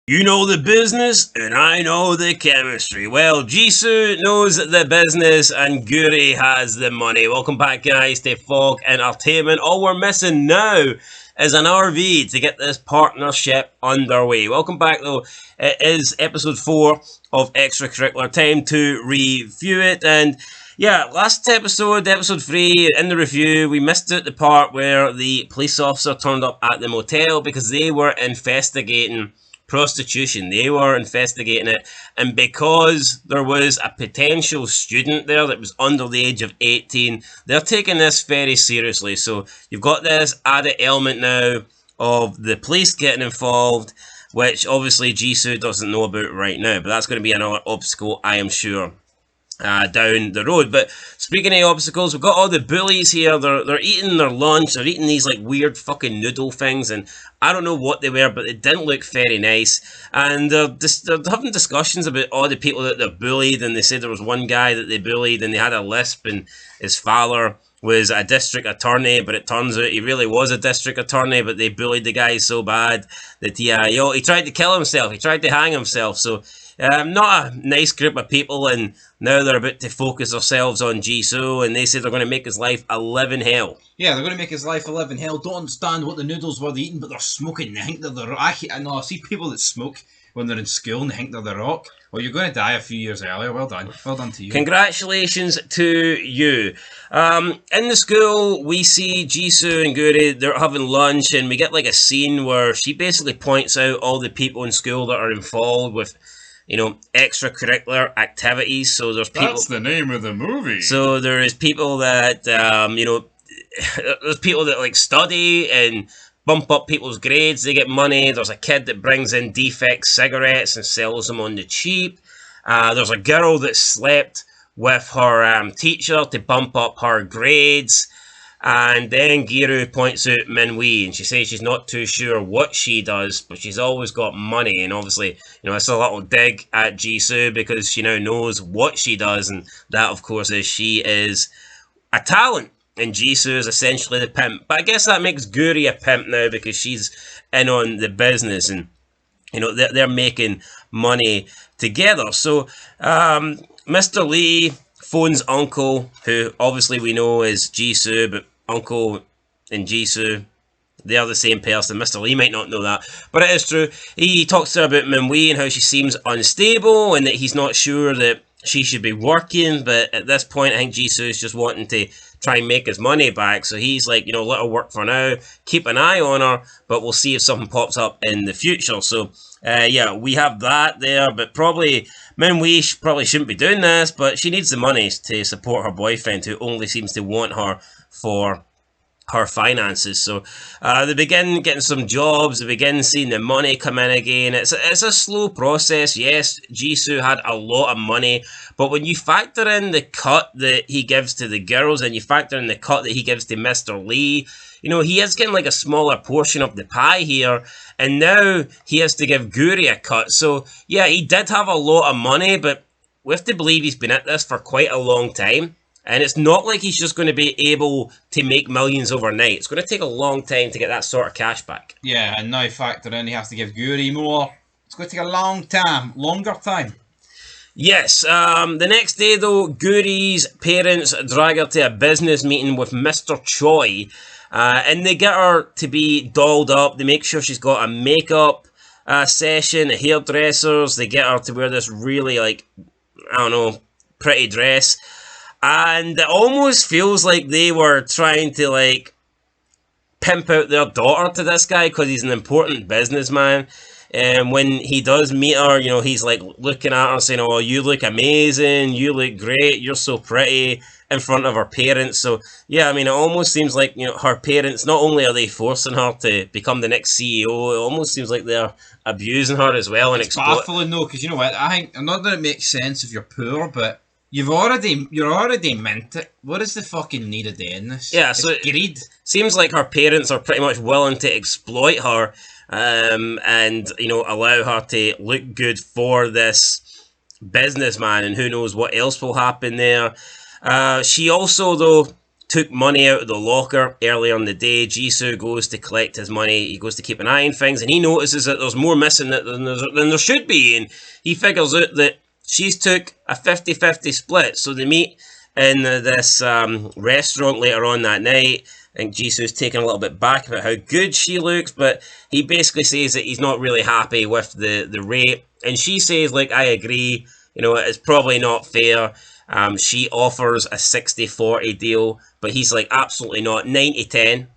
You know the business, and I know the chemistry. Well, Jisoo knows the business, and Guri has the money. Welcome back, guys, to Fog Entertainment. All we're missing now is an RV to get this partnership underway. Welcome back, though. It is episode 4 of Extracurricular. Time to review it, and yeah, last episode 3, in the review, we missed out the part where the police officer turned up at the motel because they were investigating prostitution. They were investigating it, and because there was a potential student there that was under the age of 18, they're taking this very seriously. So you've got this added element now of the police getting involved, which obviously Jisoo doesn't know about right now, but that's going to be another obstacle, I am sure, down the road. But speaking of obstacles, we've got all the bullies here. They're eating their lunch. They're eating these like weird fucking noodle things, and I don't know what they were, but they didn't look very nice. And they're having discussions about all the people that they're bullied, and they said there was one guy that they bullied and they had a lisp, and his father was a district attorney, but it turns out he really was a district attorney, but they bullied the guy so bad that he tried to kill himself. He tried to hang himself. So not a nice group of people, and now they're about to focus themselves on Jisoo, and they say they're going to make his life a living hell. Yeah, they're going to make his life a living hell. Don't understand what the noodles were eating, but they're smoking. They think they're the rock. I know, I see people that smoke when they're in school and they think they're the rock. Well, you're going to die a few years earlier. Well done. Well done to you. Congratulations to you. In the school, we see Jisoo and Guri, they're having lunch, and we get like a scene where she basically points out all the people in school that are involved with, you know, extracurricular activities. So there's people. That's the name of the movie. So there is people that, you know, there's people that like study and bump up people's grades. They get money. There's a kid that brings in defect cigarettes and sells them on the cheap. There's a girl that slept with her teacher to bump up her grades. And then Giru points out Minwee, and she says she's not too sure what she does, but she's always got money. And obviously, you know, it's a little dig at Jisoo because she now knows what she does, and that, of course, is she is a talent, and Jisoo is essentially the pimp. But I guess that makes Guri a pimp now because she's in on the business, and you know they're making money together. So Mr. Lee phones Uncle, who obviously we know is Jisoo, but Uncle and Jisoo, they are the same person. Mr. Lee might not know that, but it is true. He talks to her about Minwee and how she seems unstable and that he's not sure that she should be working, but at this point I think Jisoo is just wanting to try and make his money back. So he's like, you know, let her work for now, keep an eye on her, but we'll see if something pops up in the future. So yeah, we have that there, but probably Minwee probably shouldn't be doing this, but she needs the money to support her boyfriend, who only seems to want her for her finances. So they begin getting some jobs, they begin seeing the money come in again. It's a slow process. Yes, Jisoo had a lot of money, but when you factor in the cut that he gives to the girls and you factor in the cut that he gives to Mr. Lee, you know, he is getting like a smaller portion of the pie here, and now he has to give Guri a cut. So yeah, he did have a lot of money, but we have to believe he's been at this for quite a long time. And it's not like he's just going to be able to make millions overnight. It's going to take a long time to get that sort of cash back. Yeah, and now factor in he has to give Guri more. It's going to take a long time. Longer time. Yes, the next day though, Guri's parents drag her to a business meeting with Mr. Choi. And they get her to be dolled up. They make sure she's got a makeup session, hairdressers. They get her to wear this really, like, I don't know, pretty dress. And it almost feels like they were trying to, like, pimp out their daughter to this guy because he's an important businessman. And when he does meet her, you know, he's, like, looking at her saying, oh, you look amazing, you look great, you're so pretty, in front of her parents. So, yeah, I mean, it almost seems like, you know, her parents, not only are they forcing her to become the next CEO, it almost seems like they're abusing her as well. And it's baffling, though, because you know what, I think, not that it makes sense if you're poor, but you're already mint it. What is the fucking need of doing this? Yeah, so it's greed. Seems like her parents are pretty much willing to exploit her, and, you know, allow her to look good for this businessman, and who knows what else will happen there. She also, though, took money out of the locker earlier in the day. Jisoo goes to collect his money. He goes to keep an eye on things, and he notices that there's more missing than there should be. And he figures out that she's took a 50-50 split. So they meet in this restaurant later on that night. I think Jisoo's taken a little bit back about how good she looks, but he basically says that he's not really happy with the rate. And she says, like, I agree, it's probably not fair. She offers a 60-40 deal, but he's like, absolutely not, 90-10.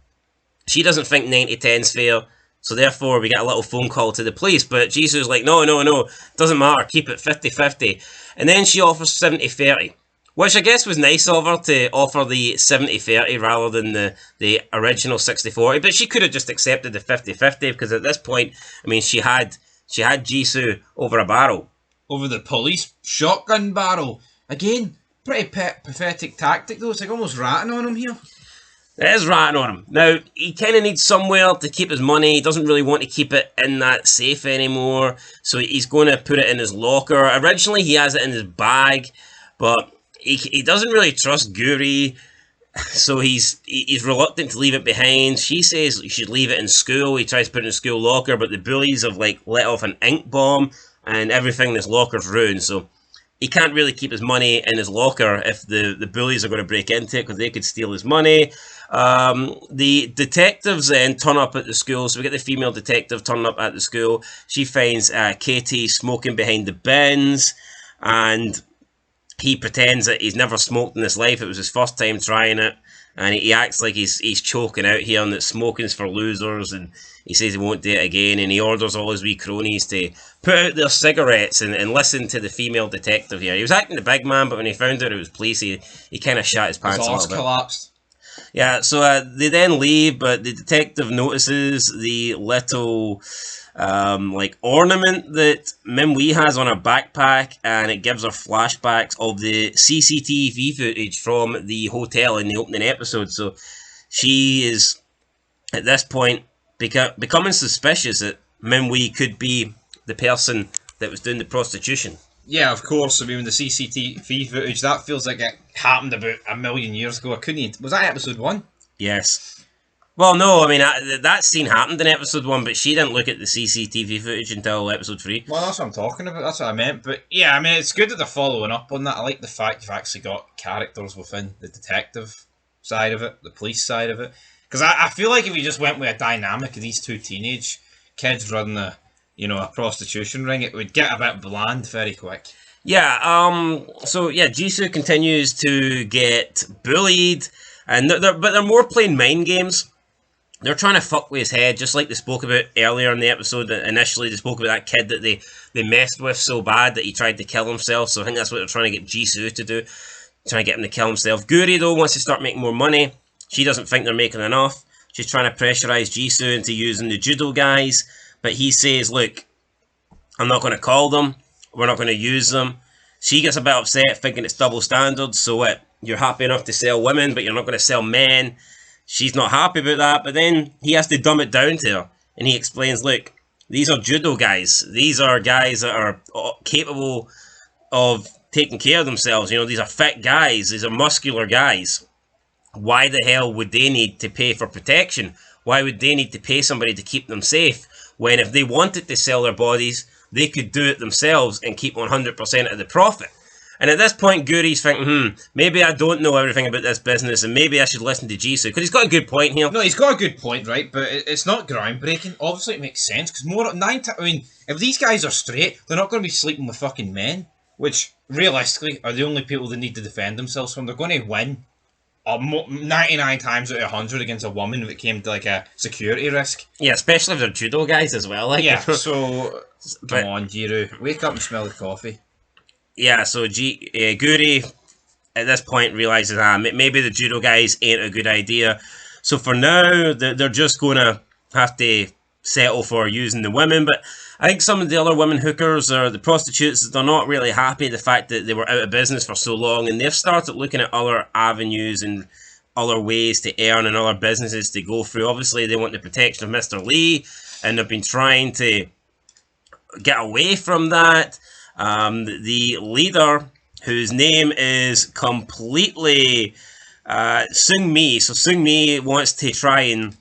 She doesn't think 90-10's fair, so therefore we get a little phone call to the police. But Jisoo's like, no, doesn't matter, keep it 50-50. And then she offers 70-30. Which I guess was nice of her to offer the 70-30 rather than the original 60-40. But she could have just accepted the 50-50 because at this point, I mean, she had Jisoo over a barrel. Over the police shotgun barrel. Again, pretty pathetic tactic though. It's like almost ratting on him here. It is ratting on him. Now, he kind of needs somewhere to keep his money. He doesn't really want to keep it in that safe anymore. So he's going to put it in his locker. Originally, he has it in his bag, but he doesn't really trust Guri, so he's reluctant to leave it behind. She says he should leave it in school. He tries to put it in a school locker, but the bullies have let off an ink bomb, and everything in his locker's ruined. So he can't really keep his money in his locker if the bullies are going to break into it, because they could steal his money. The detectives then turn up at the school. So we get the female detective turning up at the school. She finds Katie smoking behind the bins, and he pretends that he's never smoked in his life. It was his first time trying it, and he acts like he's choking out here and that smoking's for losers, and he says he won't do it again, and he orders all his wee cronies to put out their cigarettes and listen to the female detective here. He was acting the big man, but when he found out it was police, he kind of shat his pants a little bit. Collapsed. Yeah, so they then leave, but the detective notices the little ornament that Min-Wee has on her backpack, and it gives her flashbacks of the CCTV footage from the hotel in the opening episode. So she is at this point becoming suspicious that Min-Wee could be the person that was doing the prostitution. Yeah, of course. I mean, the CCTV footage, that feels like it happened about a million years ago. Was that episode 1? Yes. Well, no, I mean, that scene happened in episode 1, but she didn't look at the CCTV footage until episode 3. Well, that's what I'm talking about. That's what I meant. But yeah, I mean, it's good that they're following up on that. I like the fact you've actually got characters within the detective side of it, the police side of it. Because I feel like if you just went with a dynamic of these two teenage kids running a prostitution ring, it would get a bit bland very quick. Yeah, Jisoo continues to get bullied, and but they're more playing mind games. They're trying to fuck with his head, just like they spoke about earlier in the episode. Initially, they spoke about that kid that they messed with so bad that he tried to kill himself. So I think that's what they're trying to get Jisoo to do, trying to get him to kill himself. Guri, though, wants to start making more money. She doesn't think they're making enough. She's trying to pressurize Jisoo into using the judo guys, but he says, look, I'm not going to call them. We're not going to use them. She gets a bit upset, thinking it's double standards. So what? You're happy enough to sell women, but you're not going to sell men. She's not happy about that, but then he has to dumb it down to her. And he explains, look, these are judo guys. These are guys that are capable of taking care of themselves. These are fit guys. These are muscular guys. Why the hell would they need to pay for protection? Why would they need to pay somebody to keep them safe? When if they wanted to sell their bodies, they could do it themselves and keep 100% of the profit. And at this point, Guri's thinking, maybe I don't know everything about this business, and maybe I should listen to Jisoo, because he's got a good point here. No, he's got a good point, right? But it's not groundbreaking. Obviously, it makes sense, because if these guys are straight, they're not going to be sleeping with fucking men, which, realistically, are the only people they need to defend themselves from. They're going to win 99 times out of 100 against a woman if it came to, like, a security risk. Yeah, especially if they're judo guys as well. Like, yeah, so, come on, Jiru. Wake up and smell the coffee. Yeah, so Guri, at this point, realises maybe the judo guys ain't a good idea. So for now, they're just going to have to settle for using the women. But I think some of the other women hookers or the prostitutes, they're not really happy the fact that they were out of business for so long. And they've started looking at other avenues and other ways to earn and other businesses to go through. Obviously, they want the protection of Mr. Lee, and they've been trying to get away from that. The leader, whose name is completely Seung-mi. So Seung-mi wants to try and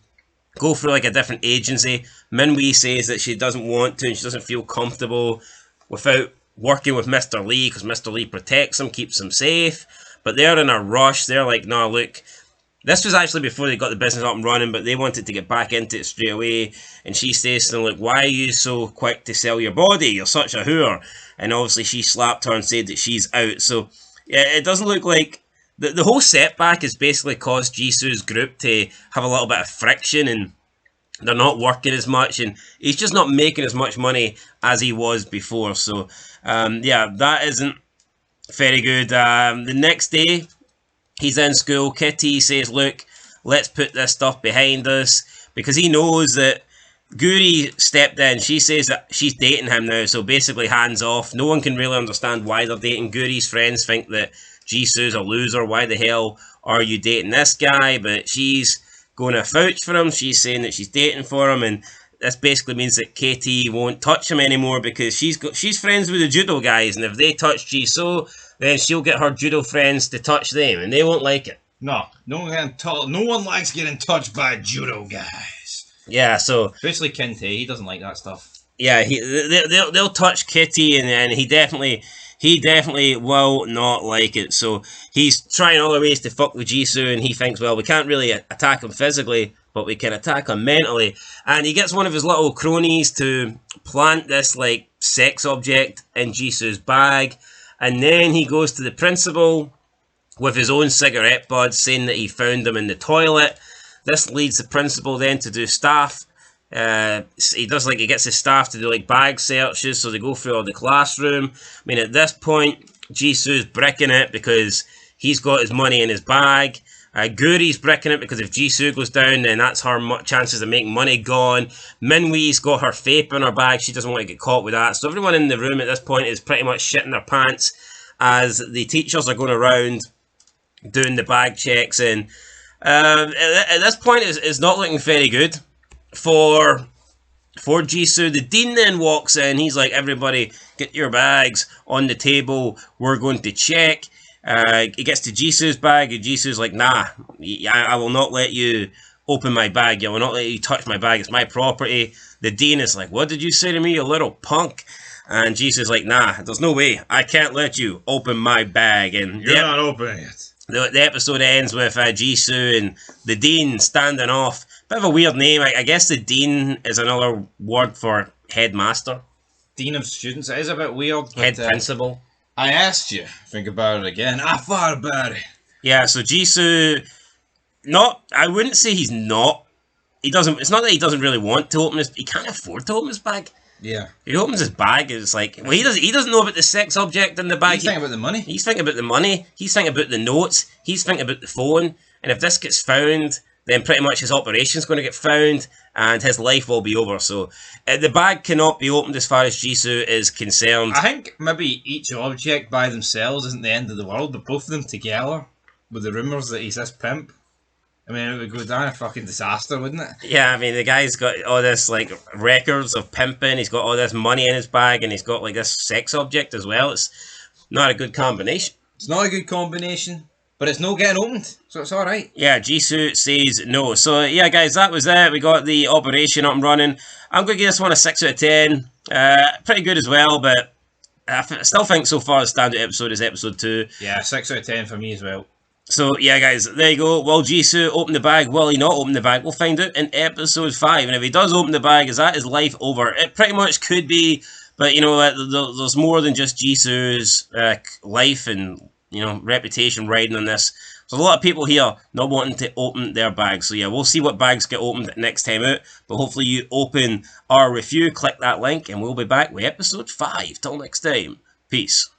go for like a different agency. Min-wee says that she doesn't want to and she doesn't feel comfortable without working with Mr. Lee because Mr. Lee protects him, keeps him safe. But they're in a rush. They're like, no, look, this was actually before they got the business up and running, but they wanted to get back into it straight away. And she says to them, like, why are you so quick to sell your body? You're such a whore. And obviously she slapped her and said that she's out. So yeah, it doesn't look like... The whole setback has basically caused Jisoo's group to have a little bit of friction and they're not working as much and he's just not making as much money as he was before. So, yeah, that isn't very good. The next day, he's in school. Kitty says, look, let's put this stuff behind us because he knows that Guri stepped in. She says that she's dating him now, so basically hands off. No one can really understand why they're dating. Guri's friends think that Jisoo's a loser. Why the hell are you dating this guy? But she's going to vouch for him. She's saying that she's dating for him, and this basically means that Katie won't touch him anymore because she's friends with the judo guys, and if they touch Jisoo, then she'll get her judo friends to touch them, and they won't like it. No one likes getting touched by judo guys. Yeah, so especially Kente, he doesn't like that stuff. Yeah, they'll touch Kitty, and he definitely will not like it. So he's trying all the ways to fuck with Jisoo, and he thinks, well, we can't really attack him physically, but we can attack him mentally. And he gets one of his little cronies to plant this like sex object in Jisoo's bag, and then he goes to the principal with his own cigarette buds, saying that he found them in the toilet. This leads the principal then to do staff. He gets his staff to do like bag searches, so they go through all the classroom. I mean, at this point, Jisoo's bricking it because he's got his money in his bag. Guri's bricking it because if Jisoo goes down, then that's her chances of making money gone. Min-wee's got her vape in her bag. She doesn't want to get caught with that. So everyone in the room at this point is pretty much shitting their pants as the teachers are going around doing the bag checks. And at this point, it's not looking very good for Jisoo. The dean then walks in. He's like, everybody get your bags on the table, we're going to check. He gets to Jisoo's bag and Jisoo's like, nah, I will not let you open my bag. I will not let you touch my bag, it's my property. The dean is like, what did you say to me, you little punk? And Jisoo's like, nah, there's no way, I can't let you open my bag. And you're not opening it. The episode ends with Jisoo and the dean standing off. Bit of a weird name. I guess the dean is another word for headmaster. Dean of students. It is a bit weird. But, head principal. I asked you. Think about it again. I thought about it. Yeah, so Jisoo, I wouldn't say he's not. It's not that he doesn't really want to open he can't afford to open his bag. Yeah. He opens his bag, it's like, well, he doesn't know about the sex object in the bag. He's thinking about the money. He's thinking about the money. He's thinking about the notes. He's thinking about the phone. And if this gets found, then pretty much his operation's going to get found and his life will be over. So the bag cannot be opened as far as Jisoo is concerned. I think maybe each object by themselves isn't the end of the world, but both of them together, with the rumours that he's this pimp, I mean, it would go down a fucking disaster, wouldn't it? Yeah, I mean, the guy's got all this, like, records of pimping, he's got all this money in his bag, and he's got, like, this sex object as well. It's not a good combination. It's not a good combination, but it's no getting opened, so it's alright. Yeah, Jisoo says no. So, yeah, guys, that was it. We got the operation up and running. I'm going to give this one a 6 out of 10. Pretty good as well, but I still think so far the standout episode is episode 2. Yeah, 6 out of 10 for me as well. So, yeah, guys, there you go. Will Jisoo open the bag? Will he not open the bag? We'll find out in episode 5. And if he does open the bag, is that his life over? It pretty much could be, but, you know, there's more than just Jisoo's life and, you know, reputation riding on this. There's a lot of people here not wanting to open their bags. So, yeah, we'll see what bags get opened next time out. But hopefully you open our review, click that link, and we'll be back with episode 5. Till next time, peace.